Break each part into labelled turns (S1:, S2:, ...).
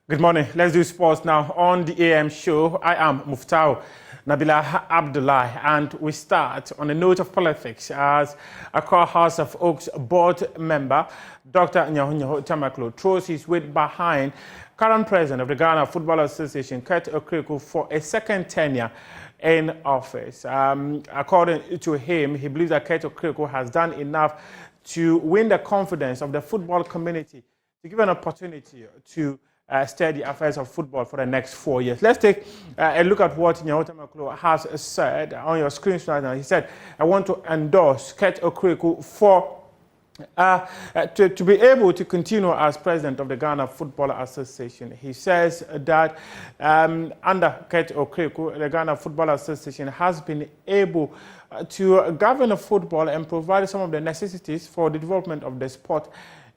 S1: Good morning. Let's do sports now. On the AM show, I am Muftau Nabila Abdullah, and we start on a note of politics as Accra House of Oaks board member Dr. Nyaho Tamakloe throws his weight behind current president of the Ghana Football Association, Kurt Okraku, for a second tenure in office. According to him, he believes that Kurt Okraku has done enough to win the confidence of the football community to give an opportunity to steer the affairs of football for the next 4 years. Let's take a look at what Nyaho Tamakloe has said on your screen right now. He said, I want to endorse Kurt Okraku for to be able to continue as president of the Ghana Football Association. He says that under Kurt Okraku, the Ghana Football Association has been able to govern football and provide some of the necessities for the development of the sport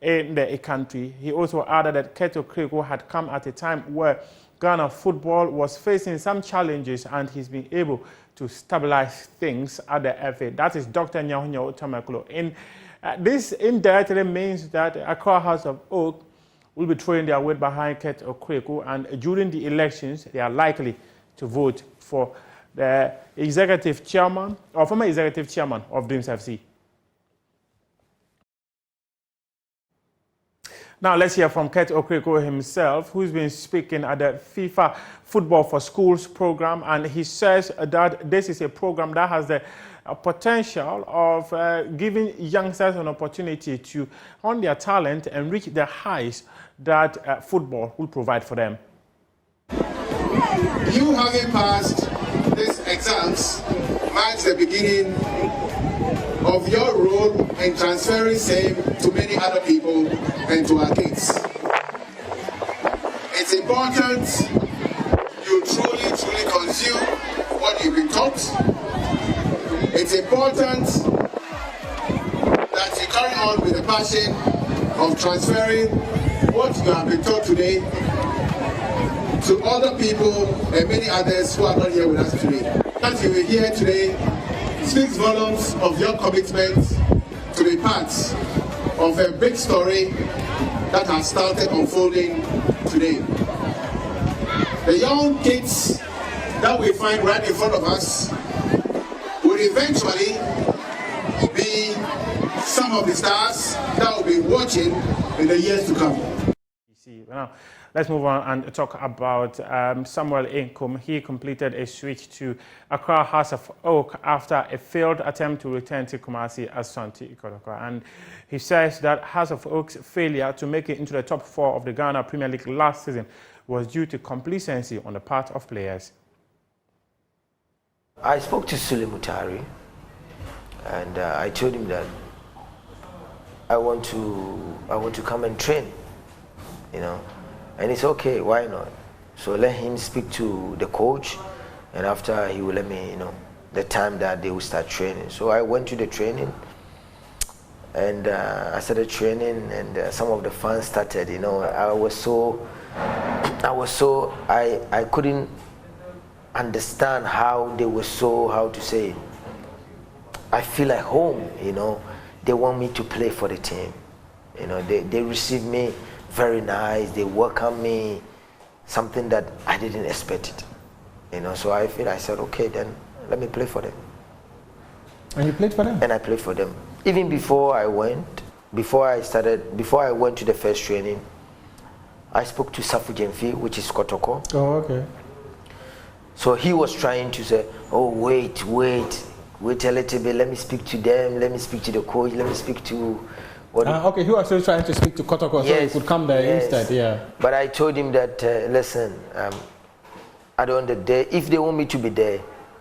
S1: in the country. He also added that Kurt Okraku had come at a time where Ghana football was facing some challenges and he's been able to stabilize things at the FA. That is Dr. Nyaho Tamakloe. This indirectly means that Accra House of Oak will be throwing their weight behind Kurt Okraku, and during the elections, they are likely to vote for the executive chairman or former executive chairman of Dreams FC. Now let's hear from Kurt Okraku himself, who's been speaking at the FIFA Football for Schools program, and he says that this is a program that has the potential of giving youngsters an opportunity to hone their talent and reach the heights that football will provide for them.
S2: You having passed these exams marks the beginning of your role in transferring same to many other people and to our kids. It's important you truly consume what you've been taught. It's important that you carry on with the passion of transferring what you have been taught today to other people and many others who are not here with us today. That you will hear today speaks volumes of your commitment to be part of a big story that has started unfolding today. The young kids that we find right in front of us will eventually be some of the stars that will be watching in the years to come.
S1: Now, let's move on and talk about Samuel Inkum. He completed a switch to Accra House of Oak after a failed attempt to return to Kumasi as Santi Ikotoko. And he says that House of Oak's failure to make it into the top 4 of the Ghana Premier League last season was due to complacency on the part of players.
S3: I spoke to Sule Mutari and I told him that I want to come and train, you know, and it's okay, why not? So let him speak to the coach, and after he will let me, you know, the time that they will start training. So I went to the training, and I started training, and some of the fans started, you know, I couldn't understand how they were so, how to say, I feel like home, you know. They want me to play for the team, you know. They receive me very nice, they welcome me, something that I didn't expect it, you know. So I said, okay, then let me play for them.
S1: And you played for them?
S3: And I played for them. Even before I went to the first training, I spoke to Safu Jemfi, which is Kotoko.
S1: Oh, okay.
S3: So he was trying to say, oh, wait a little bit, let me speak to them, let me speak to the coach, let me speak to
S1: okay, he was still trying to speak to Kotoko, so he could come there instead, yeah.
S3: But I told him that, listen, at the end of the day, if they want me to be there,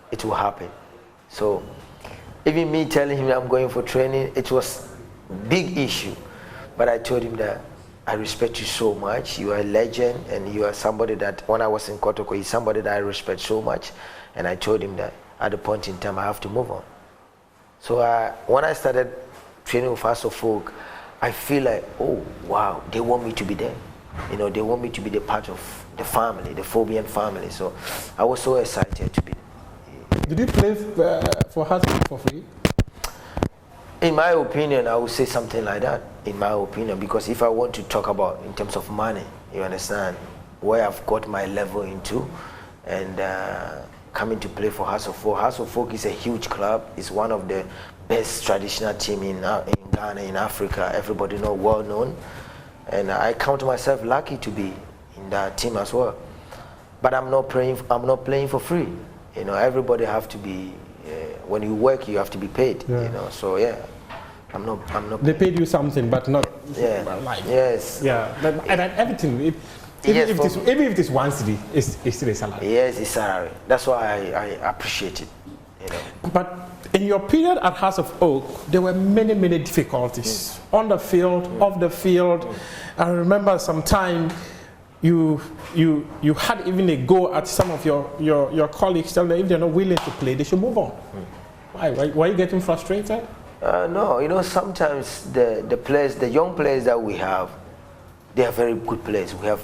S3: it will happen. So even me telling him I'm going for training, it was a big issue. But I told him that I respect you so much, you are a legend, and you are somebody that, when I was in Kotoko, he's somebody that I respect so much. And I told him that at the point in time I have to move on. So when I started training with House of Oak, I feel like, oh wow, they want me to be there. You know, they want me to be the part of the family, the Phobian family. So I was so excited to be there.
S1: Did you play for House of Oak for free?
S3: In my opinion, I would say something like that, in my opinion, because if I want to talk about in terms of money, you understand, where I've got my level into, and coming to play for Hearts of Oak. Hearts of Oak is a huge club. It's one of the best traditional team in Ghana, in Africa. Everybody know, well known, and I count myself lucky to be in that team as well. But I'm not playing for free. You know, everybody have to be. When you work, you have to be paid.
S1: Yeah.
S3: You know, so yeah, I'm not.
S1: They paid you something, but not.
S3: Yeah.
S1: Like.
S3: Yes.
S1: Yeah. And everything. Even if it is 1 cedi, it's still a salary.
S3: Yes, it's salary. That's why I appreciate it. You know.
S1: But in your period at Hearts of Oak, there were many difficulties on the field, off the field. I remember some time you had even a go at some of your colleagues, telling them if they're not willing to play, they should move on. Why are you getting frustrated?
S3: No, you know, sometimes the players, the young players that we have, they are very good players. We have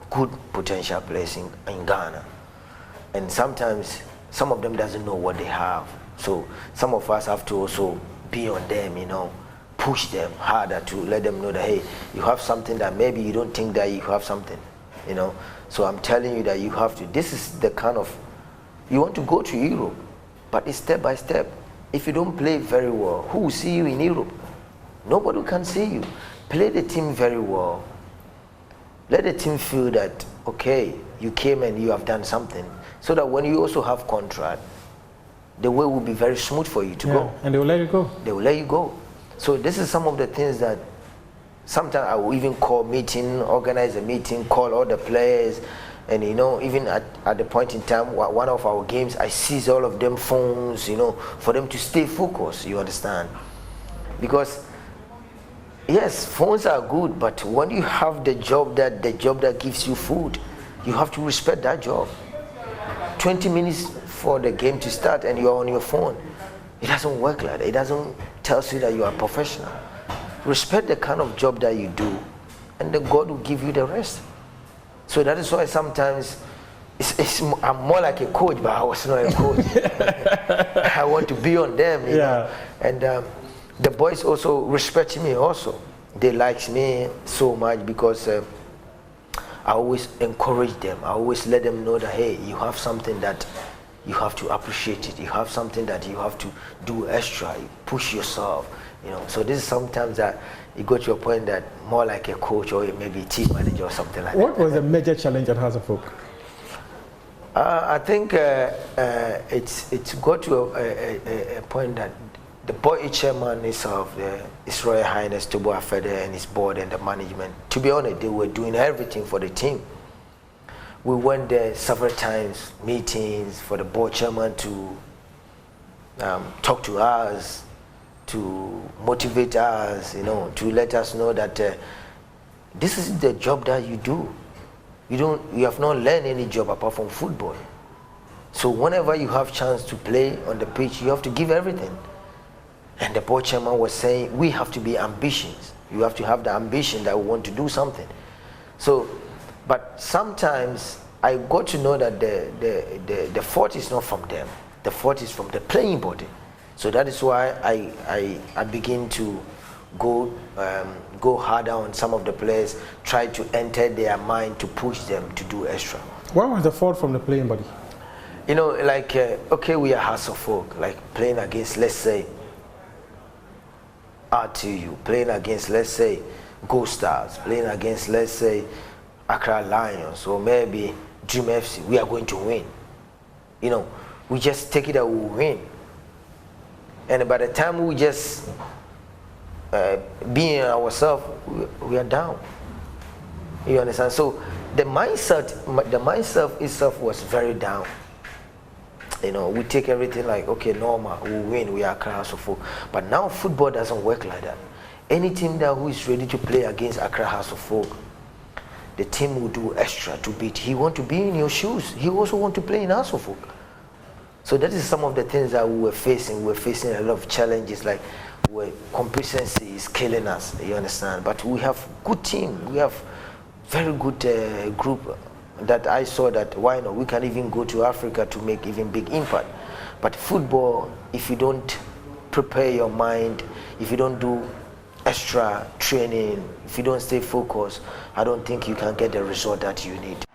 S3: good potential players in Ghana, and sometimes some of them doesn't know what they have. So some of us have to also be on them, you know, push them harder to let them know that, hey, you have something that maybe you don't think that you have something, you know. So I'm telling you that you have to. This is the kind of, you want to go to Europe, but it's step by step. If you don't play very well, who will see you in Europe? Nobody can see you. Play the team very well. Let the team feel that, okay, you came and you have done something, so that when you also have contract, the way will be very smooth for you to go.
S1: And they will let you go.
S3: They will let you go. So this is some of the things that sometimes I will even call meeting, organize a meeting, call all the players, and you know, even at the point in time, one of our games, I seize all of them phones, you know, for them to stay focused, you understand? Because yes, phones are good, but when you have the job that gives you food, you have to respect that job. 20 minutes for the game to start and you are on your phone, it doesn't work like that. It doesn't tell you that you are a professional. Respect the kind of job that you do, and then God will give you the rest. So that is why sometimes I'm more like a coach, but I was not a coach. I want to be on them, you know. And the boys also respect me also. They like me so much because I always encourage them. I always let them know that, hey, you have something that you have to appreciate it. You have something that you have to do extra. You push yourself, you know. So this is sometimes that you go to a point that more like a coach or maybe a team manager or something like that.
S1: What was the major challenge at Hearts of Oak?
S3: I think it's got to a point that the board chairman is of His Royal Highness Tobo Afede and his board and the management. To be honest, they were doing everything for the team. We went there several times, meetings for the board chairman to talk to us, to motivate us, you know, to let us know that this is the job that you do. You have not learned any job apart from football. So whenever you have chance to play on the pitch, you have to give everything. And the board chairman was saying, we have to be ambitious. You have to have the ambition that we want to do something. So, but sometimes I got to know that the fault is not from them. The fault is from the playing body. So that is why I begin to go harder on some of the players, try to enter their mind to push them to do extra.
S1: What was the fault from the playing body?
S3: You know, like, okay, we are Hearts of Oak, like playing against, let's say, RTU, playing against, let's say, Gold Stars, playing against, let's say, Accra Lions, or maybe Dream FC, we are going to win. You know, we just take it that we will win. And by the time we just being ourselves, we are down. You understand? So the mindset itself was very down. You know, we take everything like, okay, normal, we win, we are Accra Hearts of Oak. But now football doesn't work like that. Any team that who is ready to play against Accra Hearts of Oak, the team will do extra to beat. He want to be in your shoes. He also want to play in Hearts of Oak. So that is some of the things that we were facing. We were facing a lot of challenges, like where complacency is killing us, you understand? But we have good team. We have very good group that I saw that why not? We can even go to Africa to make even big impact. But football, if you don't prepare your mind, if you don't do extra training, if you don't stay focused, I don't think you can get the result that you need.